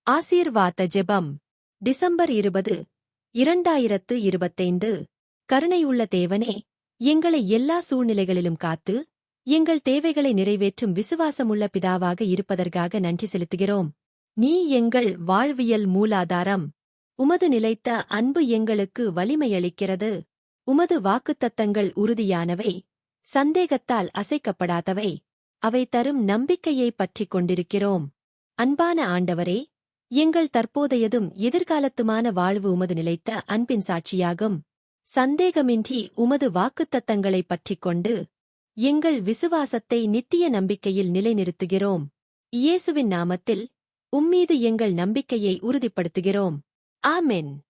ஆசீர்வாத ஜெபம் டிசம்பர் 20, 2025. கருணையுள்ள தேவனே, எங்களை எல்லா சூழ்நிலைகளிலும் காத்து, எங்கள் தேவைகளை நிறைவேற்றும் விசுவாசமுள்ள பிதாவாக இருப்பதற்காக நன்றி செலுத்துகிறோம். நீ எங்கள் வாழ்வியல் மூலாதாரம். உமது நிலைத்த அன்பு எங்களுக்கு வலிமையளிக்கிறது. உமது வாக்குத்தத்தங்கள் உறுதியானவை, சந்தேகத்தால் அசைக்கப்படாதவை. அவை தரும் நம்பிக்கையை பற்றிக் கொண்டிருக்கிறோம். அன்பான ஆண்டவரே, எங்கள் தற்போதையதும் எதிர்காலத்துமான வாழ்வு உமது நிலைத்த அன்பின் சாட்சியாகும். சந்தேகமின்றி உமது வாக்குத்தத்தங்களைப் பற்றிக் கொண்டு எங்கள் விசுவாசத்தை நித்திய நம்பிக்கையில் நிலைநிறுத்துகிறோம். இயேசுவின் நாமத்தில் உம்மீது எங்கள் நம்பிக்கையை உறுதிப்படுத்துகிறோம். ஆமென்.